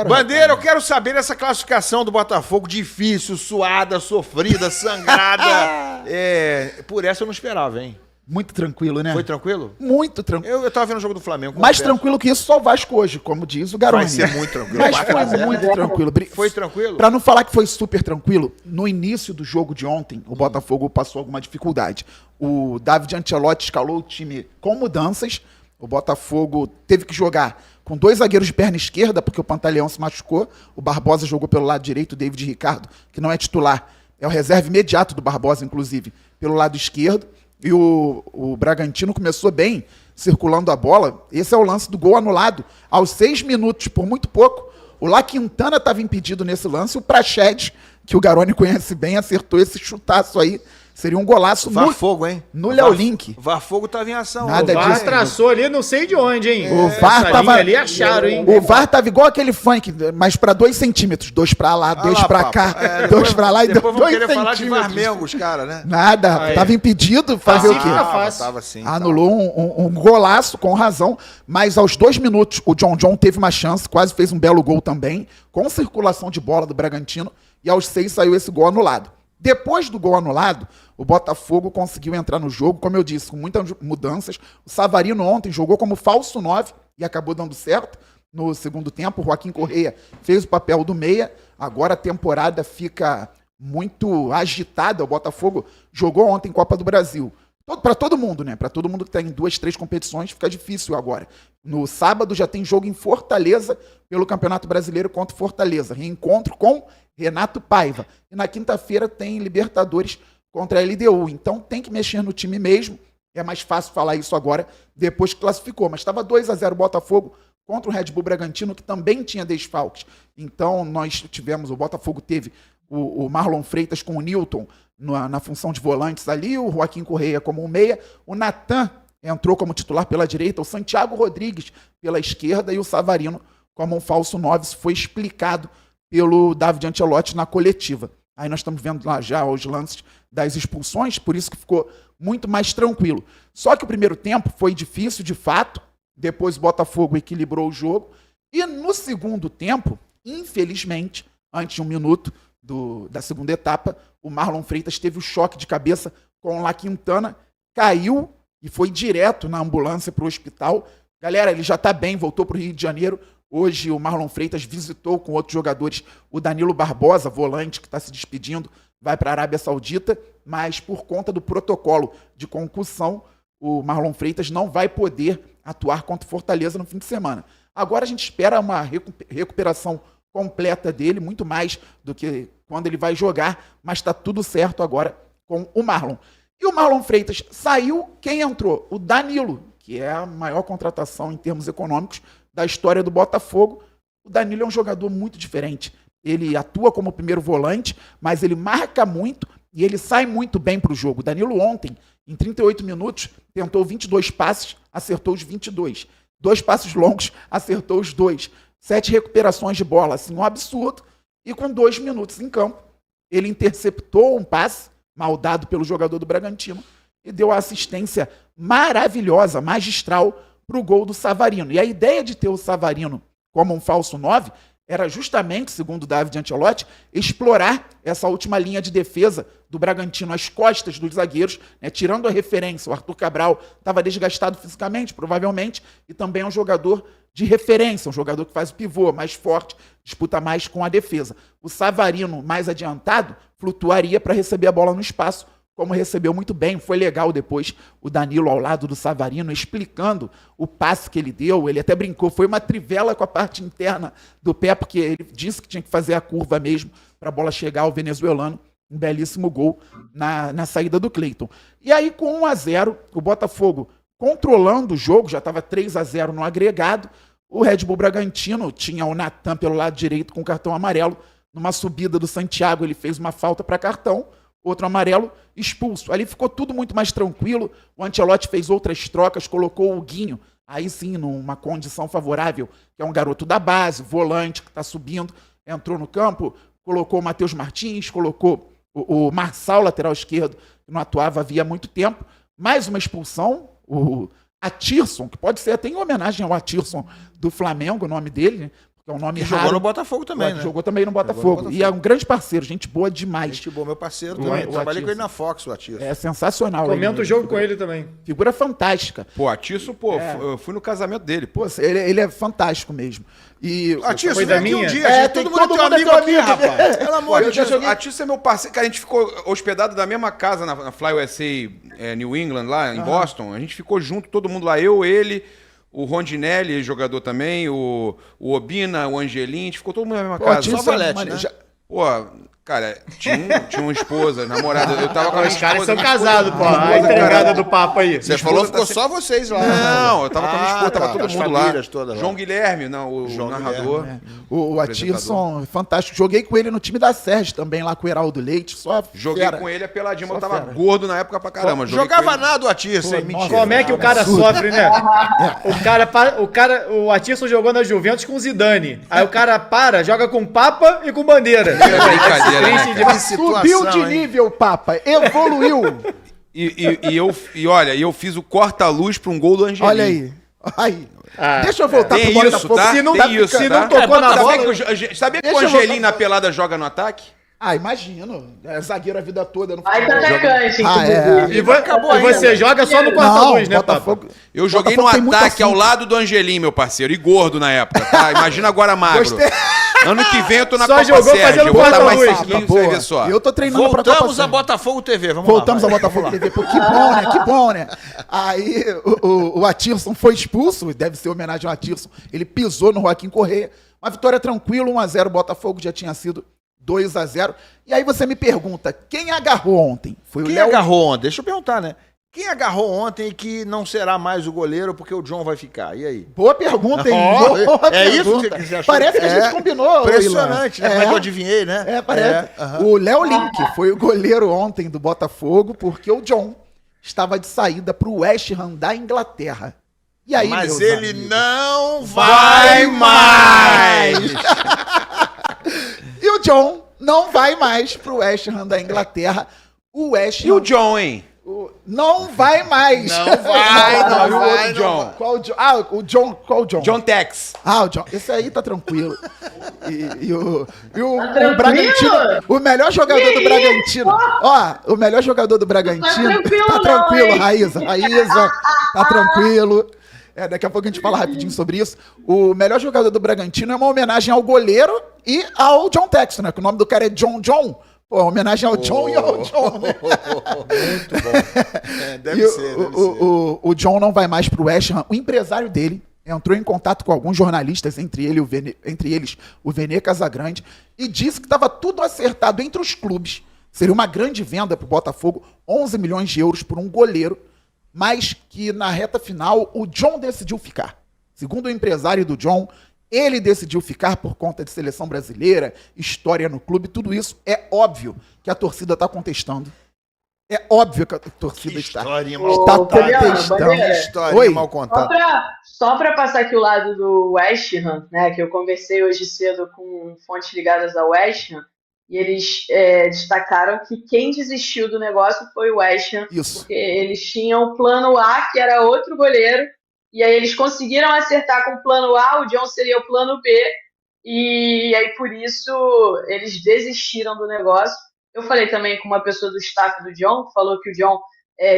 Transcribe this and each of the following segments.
Bandeira, eu quero saber essa classificação do Botafogo, difícil, suada, sofrida, sangrada. Por essa eu não esperava, hein? Muito tranquilo, né? Foi tranquilo? Muito tranquilo. Eu tava vendo o jogo do Flamengo. Mais tranquilo que isso, só o Vasco hoje, como diz o Garoni. Vai ser muito tranquilo. Mas foi muito tranquilo. Foi tranquilo? Pra não falar que foi super tranquilo, no início do jogo de ontem, o Botafogo passou alguma dificuldade. O David Ancelotti escalou o time com mudanças. O Botafogo teve que jogar com 2 zagueiros de perna esquerda, porque o Pantaleão se machucou. O Barbosa jogou pelo lado direito, o David Ricardo, que não é titular. É o reserva imediato do Barbosa, inclusive, pelo lado esquerdo. E o Bragantino começou bem, circulando a bola. Esse é o lance do gol anulado. Aos 6 minutos, por muito pouco, o La Quintana estava impedido nesse lance. O Praxedes, que o Garoni conhece bem, acertou esse chutaço aí. Seria um golaço Varfogo, hein? No Léo Link. Varfogo estava em ação. Nada O VAR disso. traçou ali, não sei de onde, hein? O VAR Essa tava linha ali acharam, hein? O VAR tava igual aquele funk, mas para 2 centímetros. 2 para lá, 2 para cá, 2 para lá e 2 depois vão querer falar de centímetros. Flamengo, os caras, né? Nada, Aí. tava impedido fazer o quê? fácil. Tava assim. Anulou um golaço, com razão, mas aos 2 minutos o John teve uma chance, quase fez um belo gol também, com circulação de bola do Bragantino, e aos 6 saiu esse gol anulado. Depois do gol anulado, o Botafogo conseguiu entrar no jogo, como eu disse, com muitas mudanças. O Savarino ontem jogou como falso 9 e acabou dando certo no segundo tempo. O Joaquim Correia fez o papel do meia. Agora a temporada fica muito agitada. O Botafogo jogou ontem Copa do Brasil. Para todo mundo, né? Para todo mundo que está em 2, 3 competições, fica difícil agora. No sábado já tem jogo em Fortaleza pelo Campeonato Brasileiro contra o Fortaleza. Reencontro com Renato Paiva. E na quinta-feira tem Libertadores contra a LDU. Então tem que mexer no time mesmo. É mais fácil falar isso agora, depois que classificou. Mas estava 2-0 Botafogo contra o Red Bull Bragantino, que também tinha desfalques. Então nós tivemos, o Botafogo teve o Marlon Freitas com o Newton na função de volantes ali, o Joaquim Correia como um meia, o Natan entrou como titular pela direita, o Santiago Rodrigues pela esquerda e o Savarino como um falso 9. Isso foi explicado pelo David Ancelotti na coletiva. Aí nós estamos vendo lá já os lances das expulsões, por isso que ficou muito mais tranquilo. Só que o primeiro tempo foi difícil, de fato, depois o Botafogo equilibrou o jogo, e no segundo tempo, infelizmente, antes de 1 minuto da segunda etapa, o Marlon Freitas teve o choque de cabeça com o La Quintana, caiu e foi direto na ambulância para o hospital. Galera, ele já está bem, voltou para o Rio de Janeiro. Hoje o Marlon Freitas visitou com outros jogadores o Danilo Barbosa, volante, que está se despedindo, vai para a Arábia Saudita, mas por conta do protocolo de concussão, o Marlon Freitas não vai poder atuar contra o Fortaleza no fim de semana. Agora a gente espera uma recuperação completa dele, muito mais do que quando ele vai jogar, mas está tudo certo agora com o Marlon. E o Marlon Freitas saiu, quem entrou? O Danilo, que é a maior contratação em termos econômicos da história do Botafogo. O Danilo é um jogador muito diferente. Ele atua como primeiro volante, mas ele marca muito e ele sai muito bem para o jogo. O Danilo ontem, em 38 minutos, tentou 22 passes, acertou os 22. 2 passes longos, acertou os 2. 7 recuperações de bola, assim, um absurdo. E com 2 minutos em campo, ele interceptou um passe, mal dado pelo jogador do Bragantino, e deu a assistência maravilhosa, magistral, para o gol do Savarino. E a ideia de ter o Savarino como um falso 9 era justamente, segundo o David Ancelotti, explorar essa última linha de defesa do Bragantino, as costas dos zagueiros, né, tirando a referência. O Arthur Cabral estava desgastado fisicamente, provavelmente, e também é um jogador de referência, um jogador que faz o pivô, mais forte, disputa mais com a defesa. O Savarino, mais adiantado, flutuaria para receber a bola no espaço, como recebeu muito bem. Foi legal depois o Danilo ao lado do Savarino, explicando o passe que ele deu. Ele até brincou, foi uma trivela com a parte interna do pé, porque ele disse que tinha que fazer a curva mesmo para a bola chegar ao venezuelano. Um belíssimo gol na saída do Cleiton. E aí, com 1-0, o Botafogo controlando o jogo, já estava 3-0 no agregado. O Red Bull Bragantino tinha o Natan pelo lado direito com cartão amarelo. Numa subida do Santiago, ele fez uma falta para cartão. Outro amarelo, expulso. Ali ficou tudo muito mais tranquilo. O Ancelotti fez outras trocas, colocou o Guinho, aí sim, numa condição favorável, que é um garoto da base, volante, que está subindo, entrou no campo, colocou o Matheus Martins, colocou o Marçal, lateral esquerdo, que não atuava havia muito tempo. Mais uma expulsão, o Atirson, que pode ser até em homenagem ao Atirson do Flamengo, o nome dele, né? que é um nome Que raro. jogou no Botafogo também, né? Jogou também no Botafogo. E é um grande parceiro, gente boa demais. Gente boa, meu parceiro O também. Trabalhei Atirson. com ele na Fox, o Atirson. É sensacional. Comenta o jogo com ele também. Figura fantástica. Pô, Atício, eu fui no casamento dele, pô. Pô, ele é fantástico mesmo. E Atirson, Foi vem da aqui um minha? dia, É, gente. tem Todo mundo é teu todo mundo é amigo teu aqui, amigo. rapaz. Pelo amor de Deus. Atício é meu parceiro. Cara, a gente ficou hospedado na mesma casa na Fly USA New England, lá em Boston. A gente ficou junto, todo mundo lá. Eu, ele, o Rondinelli, jogador também, o Obina, o Angelim. A gente ficou todo mundo na mesma Pô, casa. Atício Só Valete, é né? Pô, cara, tinha uma esposa, namorada. Eu tava com a minha Os caras esposa, são minha esposa- casados, pô. minha A esposa, entregada cara, do papo aí. Você falou que ficou só vocês lá. Não, eu tava com a minha esposa, tava tá. todo As mundo lá. famílias todas lá. João Guilherme, não, o João narrador. Guilherme, o Atirson, fantástico. Joguei com ele no time da Sérgio também, lá com o Heraldo Leite. Só Joguei fera. com ele a peladinha, mas eu Só tava fera. gordo na época pra caramba. Joguei Jogava com ele. nada o Atirson, hein? Pô, Mentira. Como é que o cara sofre, né? O Atirson jogou na Juventus com o Zidane. Aí o cara joga com Papa e com Bandeira. brincadeira, né, cara? Que situação, Subiu de hein? nível, Papa. Evoluiu. E eu fiz o corta-luz pra um gol do Angelim. Olha aí. Aí. Ah, Deixa eu voltar Tem pro isso, Botafogo. tá? Se não, Tem isso, se tá? não tocou na bola... Sabia que o Deixa eu Angelim voltar- na pelada joga no ataque? Ah, imagino. É zagueiro a vida toda. No Vai futebol. atacante, E, você joga só no Não, quarta-luz, né, Papa? Botafogo. Eu joguei Botafogo no tem muito ataque ao assunto. lado do Angelim, meu parceiro. E gordo na época, tá? Imagina agora magro. Gostei. Ano que vem eu tô na Só Copa jogou Sérgio. fazendo Eu vou estar mais quarta-luz. sequinho, Boa. você vê só. Eu tô treinando pra Copa Voltamos a Sérgio. Botafogo TV. Vamos Voltamos lá. a Botafogo TV. Pô, que bom, né? Que bom, né? Aí o Atirson foi expulso, deve ser homenagem ao Atirson. Ele pisou no Joaquim Correia. Uma vitória tranquila, 1-0. Botafogo já tinha sido 2-0. E aí você me pergunta, quem agarrou ontem? Foi o Quem Léo? agarrou ontem? Deixa eu perguntar, né? Quem agarrou ontem e que não será mais o goleiro porque o John vai ficar? E aí? Boa pergunta, hein? Ó, Boa é isso pergunta. que você achou? Parece que a gente combinou, Impressionante, né? Ilan. Como é que eu adivinhei, né? É, parece. aham. O Léo Link foi o goleiro ontem do Botafogo porque o John estava de saída para o West Ham da Inglaterra. E aí, Mas meus ele amigos? não vai vai mais! E o John não vai mais pro West Ham da Inglaterra. O West Ham E o John, hein? não vai mais. Não vai, não E o vai, outro não John? vai. Qual o John? Ah, o John. Qual o John? John Tex. Ah, o John. Esse aí tá tranquilo. E o tranquilo? Bragantino. O melhor jogador do Bragantino. Ó, o melhor jogador do Bragantino. tranquilo Tá não, tranquilo, hein? Raíza. Raíza, tá tranquilo. É, daqui a pouco a gente fala rapidinho sobre isso. O melhor jogador do Bragantino é uma homenagem ao goleiro e ao John Texton, né? Que o nome do cara é John John. Pô, homenagem ao John e ao John, né? Muito bom. É, deve E ser, deve ser. o John não vai mais pro West Ham. O empresário dele entrou em contato com alguns jornalistas, entre eles o Vene Casagrande, e disse que estava tudo acertado entre os clubes. Seria uma grande venda para o Botafogo, 11 milhões de euros por um goleiro, mas que na reta final o John decidiu ficar. Segundo o empresário do John, ele decidiu ficar por conta de seleção brasileira, história no clube, tudo isso. É óbvio que a torcida está contestando. É óbvio que a torcida está Historinha Ô, mal tá contada. Juliano, contestando. Bandeira. Historinha Oi. mal contada. Só pra passar aqui o lado do West Ham, né, que eu conversei hoje cedo com fontes ligadas ao West Ham, e eles destacaram que quem desistiu do negócio foi o West Ham, Isso. porque eles tinham o plano A, que era outro goleiro, e aí eles conseguiram acertar com o plano A, o John seria o plano B, e aí por isso eles desistiram do negócio. Eu falei também com uma pessoa do staff do John, que falou que o John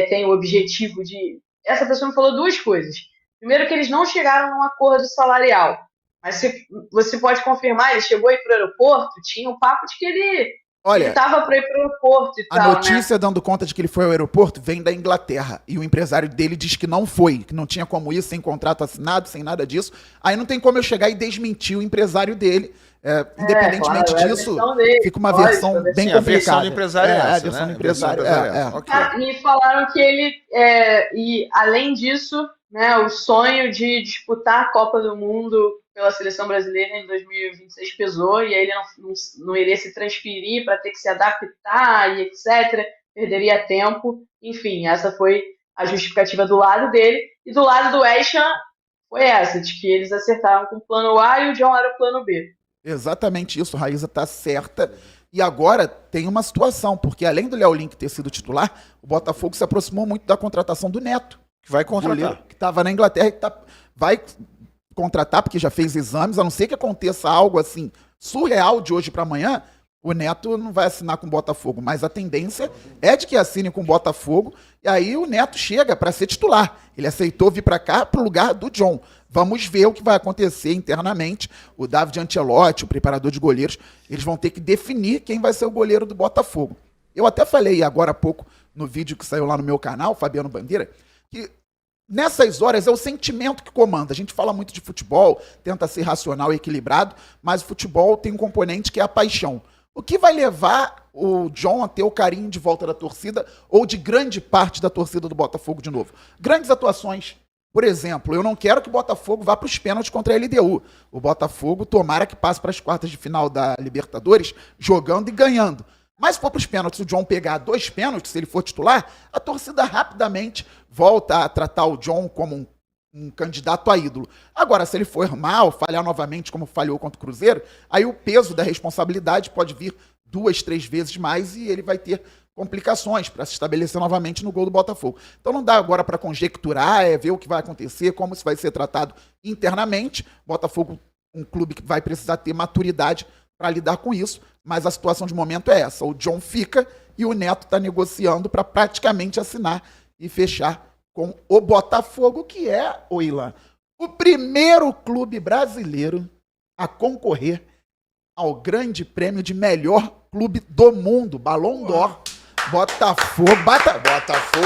tem o objetivo de... Essa pessoa me falou duas coisas. Primeiro, que eles não chegaram num acordo salarial. Mas você pode confirmar, ele chegou a ir para o aeroporto, tinha um papo de que ele Olha, estava para ir para o aeroporto e a tal, notícia dando conta de que ele foi ao aeroporto vem da Inglaterra. E o empresário dele diz que não foi, que não tinha como ir sem contrato assinado, sem nada disso. Aí não tem como eu chegar e desmentir o empresário dele. Independentemente claro, é a disso, versão dele, fica uma lógico, versão a versão- bem Sim, a complicada. versão do empresário é a essa, versão né? do empresário. A versão do empresário é essa. É. Ok. Ah, me falaram que ele, e além disso, né, o sonho de disputar a Copa do Mundo pela seleção brasileira em 2026 pesou, e aí ele não iria se transferir para ter que se adaptar e etc. Perderia tempo. Enfim, essa foi a justificativa do lado dele. E do lado do West Ham foi essa, de que eles acertaram com o plano A e o John era o plano B. Exatamente isso, Raíza tá certa. E agora tem uma situação, porque além do Léo Link ter sido titular, o Botafogo se aproximou muito da contratação do Neto. Que vai Goleiro contratar. que estava na Inglaterra e vai contratar, porque já fez exames, a não ser que aconteça algo assim surreal de hoje para amanhã, o Neto não vai assinar com o Botafogo, mas a tendência é de que assine com o Botafogo, e aí o Neto chega para ser titular. Ele aceitou vir para cá para o lugar do John. Vamos ver o que vai acontecer internamente. O David Ancelotti, o preparador de goleiros, eles vão ter que definir quem vai ser o goleiro do Botafogo. Eu até falei agora há pouco, no vídeo que saiu lá no meu canal, Fabiano Bandeira, que nessas horas é o sentimento que comanda. A gente fala muito de futebol, tenta ser racional e equilibrado, mas o futebol tem um componente que é a paixão. O que vai levar o John a ter o carinho de volta da torcida ou de grande parte da torcida do Botafogo de novo? Grandes atuações. Por exemplo, eu não quero que o Botafogo vá para os pênaltis contra a LDU. O Botafogo tomara que passe para as quartas de final da Libertadores jogando e ganhando. Mas se for para os pênaltis, o John pegar 2 pênaltis, se ele for titular, a torcida rapidamente volta a tratar o John como um candidato a ídolo. Agora, se ele for mal, falhar novamente como falhou contra o Cruzeiro, aí o peso da responsabilidade pode vir 2, 3 vezes mais e ele vai ter complicações para se estabelecer novamente no gol do Botafogo. Então não dá agora para conjecturar, ver o que vai acontecer, como isso vai ser tratado internamente. Botafogo, um clube que vai precisar ter maturidade para lidar com isso, mas a situação de momento é essa. O John fica e o Neto está negociando para praticamente assinar e fechar com o Botafogo, que é, Ilan, o primeiro clube brasileiro a concorrer ao grande prêmio de melhor clube do mundo, Ballon d'Or. Botafogo, Botafogo.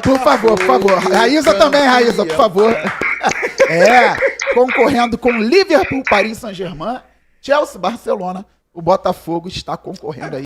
Por favor. Raíza também, Raíza, por favor. Concorrendo com Liverpool, Paris Saint-Germain, Chelsea, Barcelona, o Botafogo está concorrendo aí